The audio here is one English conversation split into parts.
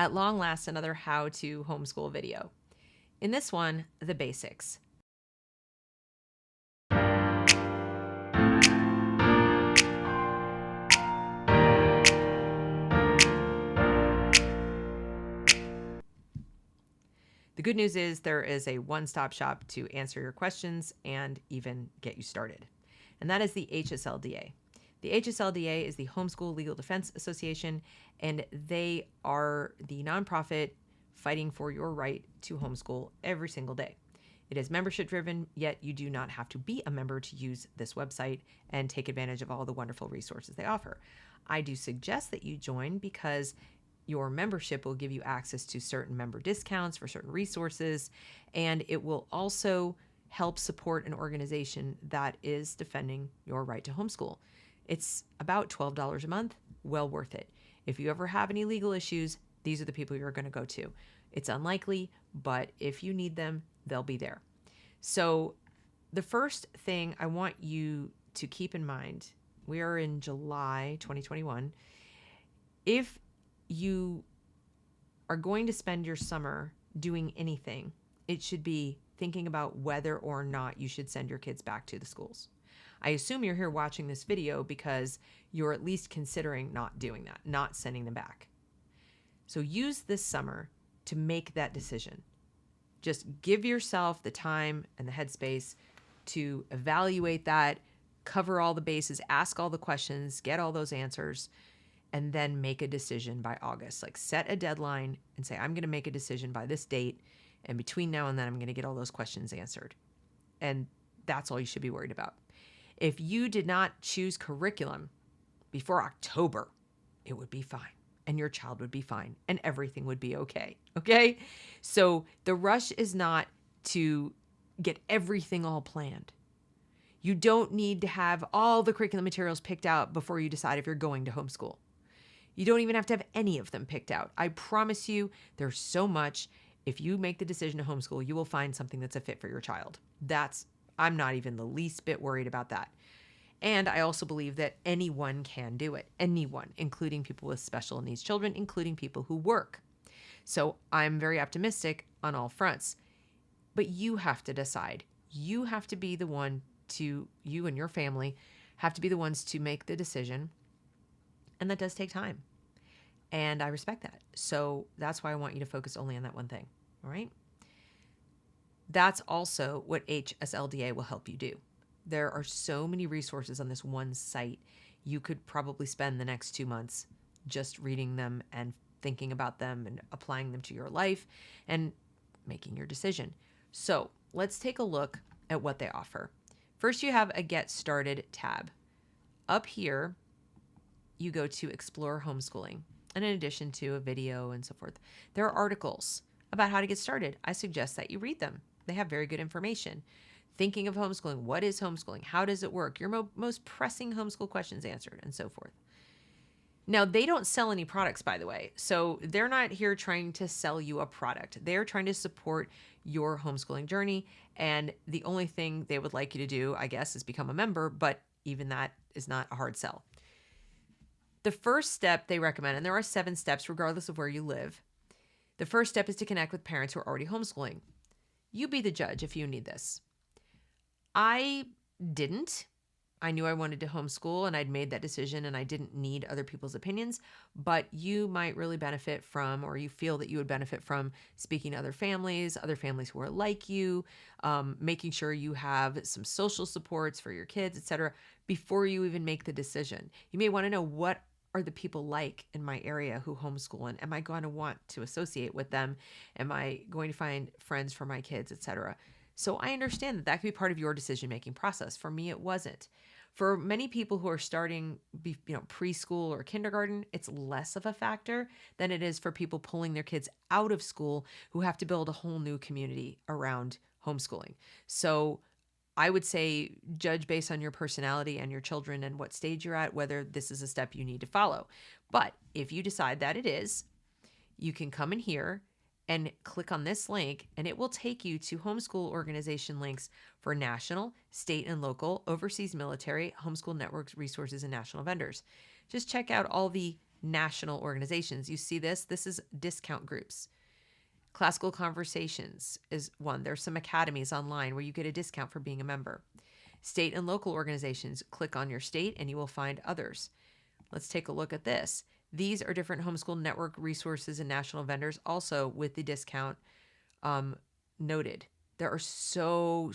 At long last, another how to homeschool video. In this one, the basics. The good news is there is a one-stop shop to answer your questions and even get you started. And that is the HSLDA. The HSLDA is the Homeschool Legal Defense Association, and they are the nonprofit fighting for your right to homeschool every single day. It is membership driven, yet you do not have to be a member to use this website and take advantage of all the wonderful resources they offer. I do suggest that you join because your membership will give you access to certain member discounts for certain resources, and it will also help support an organization that is defending your right to homeschool. It's about $12 a month, well worth it. If you ever have any legal issues, these are the people you're going to go to. It's unlikely, but if you need them, they'll be there. So the first thing I want you to keep in mind, we are in July 2021. If you are going to spend your summer doing anything, it should be thinking about whether or not you should send your kids back to the schools. I assume you're here watching this video because you're at least considering not doing that, not sending them back. So use this summer to make that decision. Just give yourself the time and the headspace to evaluate that, cover all the bases, ask all the questions, get all those answers, and then make a decision by August. Like set a deadline and say, I'm going to make a decision by this date. And between now and then, I'm going to get all those questions answered. And that's all you should be worried about. If you did not choose curriculum before October, it would be fine. And your child would be fine. And everything would be okay. Okay? So the rush is not to get everything all planned. You don't need to have all the curriculum materials picked out before you decide if you're going to homeschool. You don't even have to have any of them picked out. I promise you, there's so much. If you make the decision to homeschool, you will find something that's a fit for your child. I'm not even the least bit worried about that. And I also believe that anyone can do it. Anyone, including people with special needs children, including people who work. So I'm very optimistic on all fronts. But you have to decide. You have to be the one you and your family have to be the ones to make the decision. And that does take time. And I respect that. So that's why I want you to focus only on that one thing. All right? That's also what HSLDA will help you do. There are so many resources on this one site. You could probably spend the next 2 months just reading them and thinking about them and applying them to your life and making your decision. So let's take a look at what they offer. First, you have a Get Started tab. Up here, you go to Explore Homeschooling. And in addition to a video and so forth, there are articles about how to get started. I suggest that you read them. They have very good information. Thinking of homeschooling, what is homeschooling? How does it work? Your most pressing homeschool questions answered, and so forth. Now, they don't sell any products, by the way. So they're not here trying to sell you a product. They're trying to support your homeschooling journey. And the only thing they would like you to do, I guess, is become a member. But even that is not a hard sell. The first step they recommend, and there are 7 steps regardless of where you live. The first step is to connect with parents who are already homeschooling. You be the judge if you need this. I didn't. I knew I wanted to homeschool and I'd made that decision and I didn't need other people's opinions, but you might really benefit from, or you feel that you would benefit from speaking to other families who are like you, making sure you have some social supports for your kids, etc., before you even make the decision. You may want to know, what are the people like in my area who homeschool, and am I going to want to associate with them? Am I going to find friends for my kids, etc.? So I understand that could be part of your decision-making process. For me, it wasn't. For many people who are starting, preschool or kindergarten, it's less of a factor than it is for people pulling their kids out of school who have to build a whole new community around homeschooling. So I would say judge based on your personality and your children and what stage you're at, whether this is a step you need to follow. But if you decide that it is, you can come in here and click on this link, and it will take you to homeschool organization links for national, state, and local, overseas military, homeschool networks, resources, and national vendors. Just check out all the national organizations. You see this? This is discount groups. Classical Conversations is one. There's some academies online where you get a discount for being a member. State and local organizations. Click on your state and you will find others. Let's take a look at this. These are different homeschool network resources and national vendors, also with the discount noted. There are so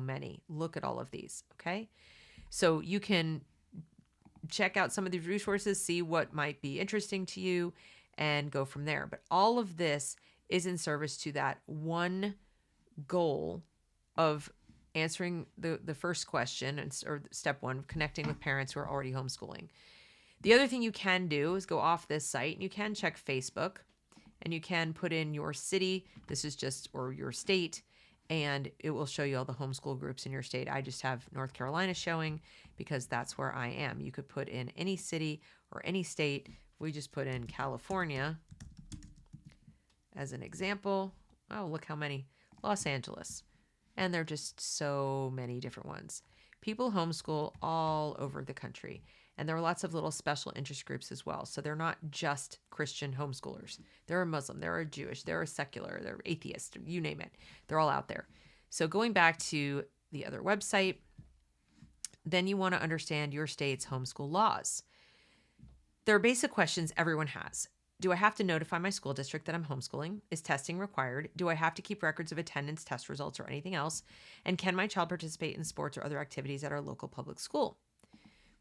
many. Look at all of these, okay? So you can check out some of these resources, see what might be interesting to you, and go from there. But all of this is in service to that one goal of answering the first question, or step one, connecting with parents who are already homeschooling. The other thing you can do is go off this site and you can check Facebook and you can put in your city, or your state, and it will show you all the homeschool groups in your state. I just have North Carolina showing because that's where I am. You could put in any city or any state. We just put in California as an example. Oh, look how many. Los Angeles. And there are just so many different ones. People homeschool all over the country. And there are lots of little special interest groups as well. So they're not just Christian homeschoolers. There are Muslim, there are Jewish, there are secular, there are atheist, you name it. They're all out there. So going back to the other website, then you want to understand your state's homeschool laws. There are basic questions everyone has. Do I have to notify my school district that I'm homeschooling? Is testing required? Do I have to keep records of attendance, test results, or anything else? And can my child participate in sports or other activities at our local public school?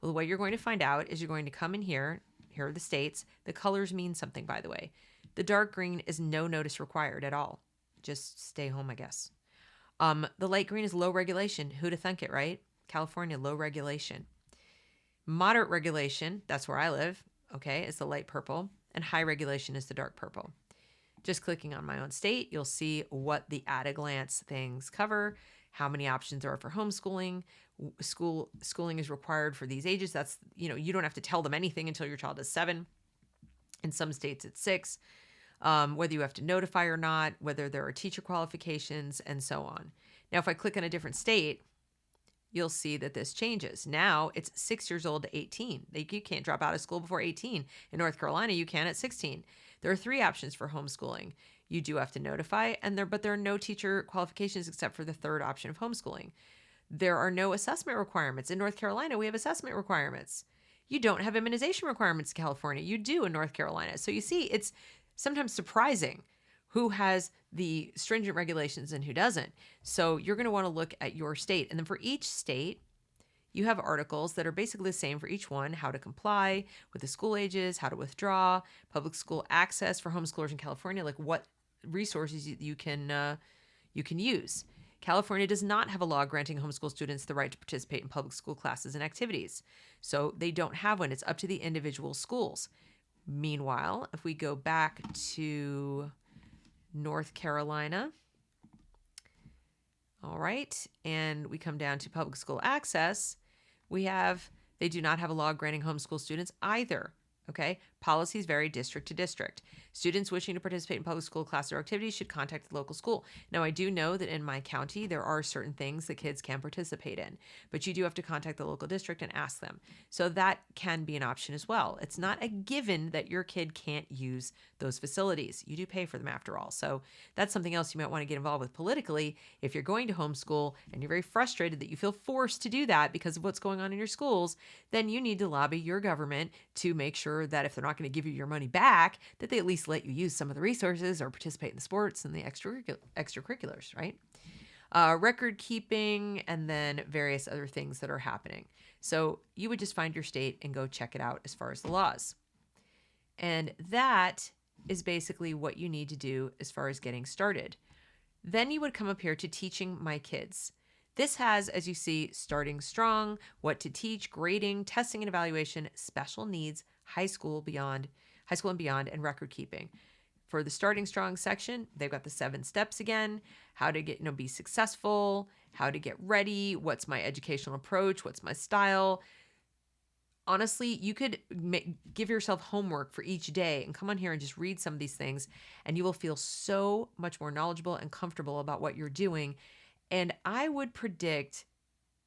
Well, the way you're going to find out is you're going to come in here. Here are the states. The colors mean something, by the way. The dark green is no notice required at all. Just stay home, I guess. The light green is low regulation. Who'd have thunk it, right? California, low regulation. Moderate regulation, that's where I live, okay, is the light purple. And high regulation is the dark purple. Just clicking on my own state, you'll see what the at-a-glance things cover, how many options there are for homeschooling. Schooling is required for these ages. That's, you don't have to tell them anything until your child is 7. In some states, it's 6. Whether you have to notify or not, whether there are teacher qualifications, and so on. Now, if I click on a different state, you'll see that this changes. Now it's 6 years old to 18. You can't drop out of school before 18. In North Carolina, you can at 16. There are 3 options for homeschooling. You do have to notify, but there are no teacher qualifications except for the third option of homeschooling. There are no assessment requirements. In North Carolina, we have assessment requirements. You don't have immunization requirements in California. You do in North Carolina. So you see, it's sometimes surprising who has the stringent regulations and who doesn't. So you're going to want to look at your state. And then for each state, you have articles that are basically the same for each one: how to comply with the school ages, how to withdraw, public school access for homeschoolers in California, like what resources you can use. California does not have a law granting homeschool students the right to participate in public school classes and activities. So they don't have one. It's up to the individual schools. Meanwhile, if we go back to North Carolina, all right, and we come down to public school access, they do not have a law granting homeschool students either. Okay, policies vary district to district. Students wishing to participate in public school classes or activities should contact the local school. Now, I do know that in my county, there are certain things that kids can participate in, but you do have to contact the local district and ask them. So that can be an option as well. It's not a given that your kid can't use those facilities. You do pay for them after all. So that's something else you might want to get involved with politically. If you're going to homeschool and you're very frustrated that you feel forced to do that because of what's going on in your schools, then you need to lobby your government to make sure that if they're not going to give you your money back, that they at least let you use some of the resources or participate in the sports and the extracurriculars, right? Record keeping, and then various other things that are happening. So you would just find your state and go check it out as far as the laws. And that is basically what you need to do as far as getting started. Then you would come up here to teaching my kids. This has, as you see, starting strong, what to teach, grading, testing and evaluation, special needs, high school and beyond, and record keeping. For the starting strong section, they've got the 7 steps again, how to be successful, how to get ready, what's my educational approach, what's my style. Honestly, you could give yourself homework for each day and come on here and just read some of these things, and you will feel so much more knowledgeable and comfortable about what you're doing. And I would predict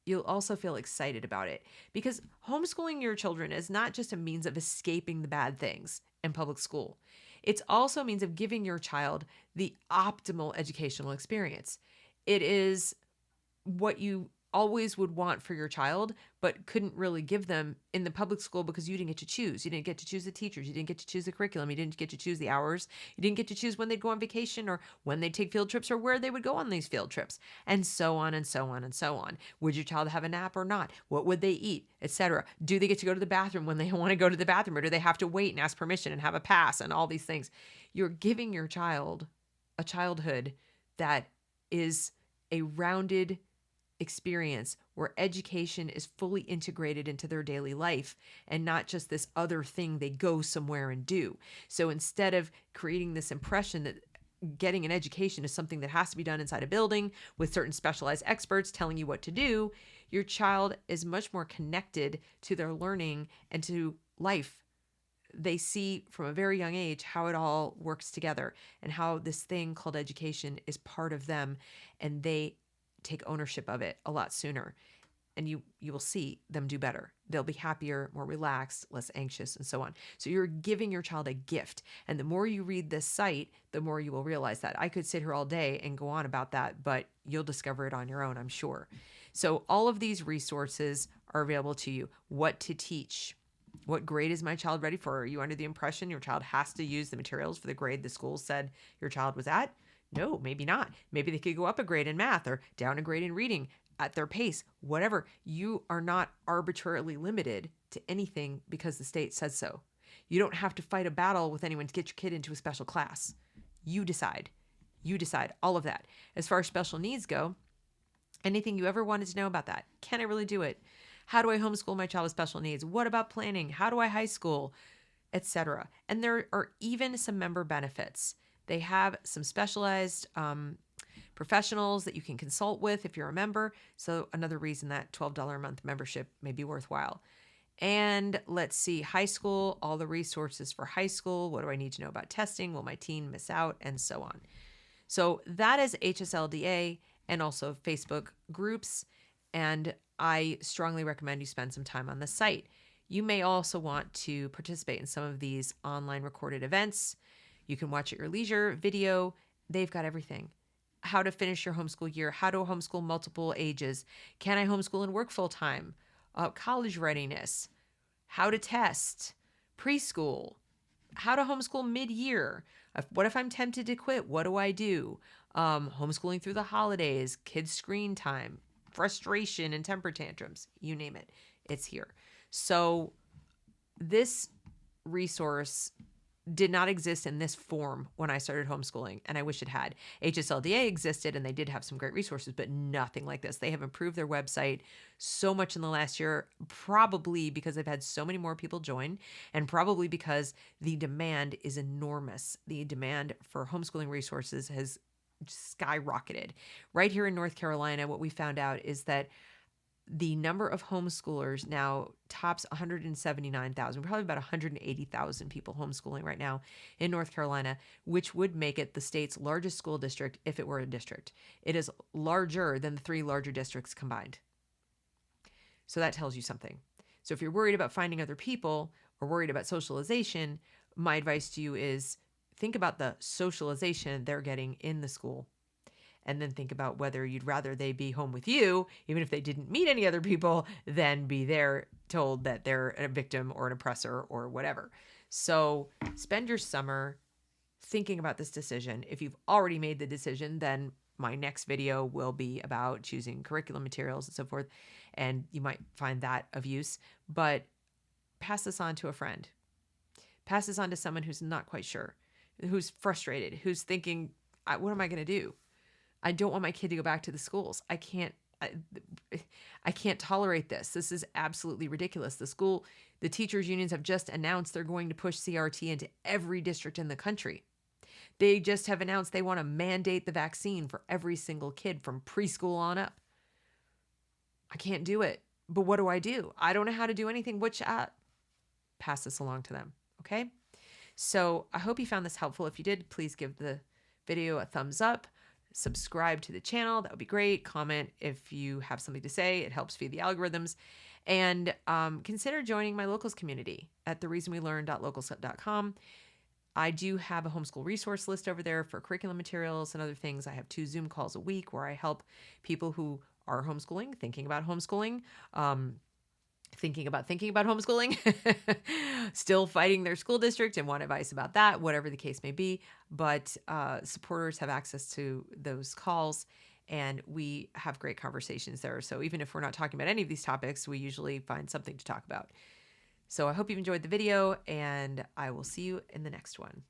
you'll also feel excited about it, because homeschooling your children is not just a means of escaping the bad things in public school. It's also a means of giving your child the optimal educational experience. It is what you always would want for your child, but couldn't really give them in the public school because you didn't get to choose. You didn't get to choose the teachers. You didn't get to choose the curriculum. You didn't get to choose the hours. You didn't get to choose when they'd go on vacation or when they'd take field trips or where they would go on these field trips, and so on and so on and so on. Would your child have a nap or not? What would they eat, etc.? Do they get to go to the bathroom when they want to go to the bathroom, or do they have to wait and ask permission and have a pass and all these things? You're giving your child a childhood that is a rounded experience where education is fully integrated into their daily life and not just this other thing they go somewhere and do. So instead of creating this impression that getting an education is something that has to be done inside a building with certain specialized experts telling you what to do, your child is much more connected to their learning and to life. They see from a very young age how it all works together and how this thing called education is part of them, and they take ownership of it a lot sooner, and you will see them do better. They'll be happier, more relaxed, less anxious, and so on. So you're giving your child a gift, and the more you read this site, the more you will realize that. I could sit here all day and go on about that, but you'll discover it on your own, I'm sure. So all of these resources are available to you. What to teach. What grade is my child ready for? Are you under the impression your child has to use the materials for the grade the school said your child was at? No, maybe not. Maybe they could go up a grade in math or down a grade in reading at their pace, whatever. You are not arbitrarily limited to anything because the state says so. You don't have to fight a battle with anyone to get your kid into a special class. You decide. You decide all of that. As far as special needs go, anything you ever wanted to know about that? Can I really do it? How do I homeschool my child with special needs? What about planning? How do I high school? Etc. And there are even some member benefits. They have some specialized professionals that you can consult with if you're a member. So another reason that $12 a month membership may be worthwhile. And let's see, high school, all the resources for high school. What do I need to know about testing? Will my teen miss out? And so on. So that is HSLDA, and also Facebook groups. And I strongly recommend you spend some time on the site. You may also want to participate in some of these online recorded events. You can watch at your leisure, video. They've got everything. How to finish your homeschool year, how to homeschool multiple ages, can I homeschool and work full time, college readiness, how to test, preschool, how to homeschool mid-year. What if I'm tempted to quit? What do I do? Homeschooling through the holidays, kids' screen time, frustration and temper tantrums, you name it, it's here. So this resource did not exist in this form when I started homeschooling, and I wish it had. HSLDA existed, and they did have some great resources, but nothing like this. They have improved their website so much in the last year, probably because they've had so many more people join, and probably because the demand is enormous. The demand for homeschooling resources has skyrocketed. Right here in North Carolina, what we found out is that the number of homeschoolers now tops 179,000, probably about 180,000 people homeschooling right now in North Carolina, which would make it the state's largest school district if it were a district. It is larger than the 3 larger districts combined. So that tells you something. So if you're worried about finding other people or worried about socialization, my advice to you is think about the socialization they're getting in the school. And then think about whether you'd rather they be home with you, even if they didn't meet any other people, than be there told that they're a victim or an oppressor or whatever. So spend your summer thinking about this decision. If you've already made the decision, then my next video will be about choosing curriculum materials and so forth, and you might find that of use. But pass this on to a friend. Pass this on to someone who's not quite sure, who's frustrated, who's thinking, what am I going to do? I don't want my kid to go back to the schools. I can't tolerate this. This is absolutely ridiculous. The teachers unions have just announced they're going to push CRT into every district in the country. They just have announced they want to mandate the vaccine for every single kid from preschool on up. I can't do it. But what do? I don't know how to do anything. Pass this along to them. Okay? So I hope you found this helpful. If you did, please give the video a thumbs up. subscribe to the channel. That would be great. Comment if you have something to say. It helps feed the algorithms. And consider joining my locals community at thereasonwelearn.locals.com. I do have a homeschool resource list over there for curriculum materials and other things. I have 2 Zoom calls a week where I help people who are homeschooling, thinking about homeschooling, thinking about homeschooling, still fighting their school district and want advice about that, whatever the case may be. But supporters have access to those calls, and we have great conversations there. So even if we're not talking about any of these topics, we usually find something to talk about. So I hope you've enjoyed the video, and I will see you in the next one.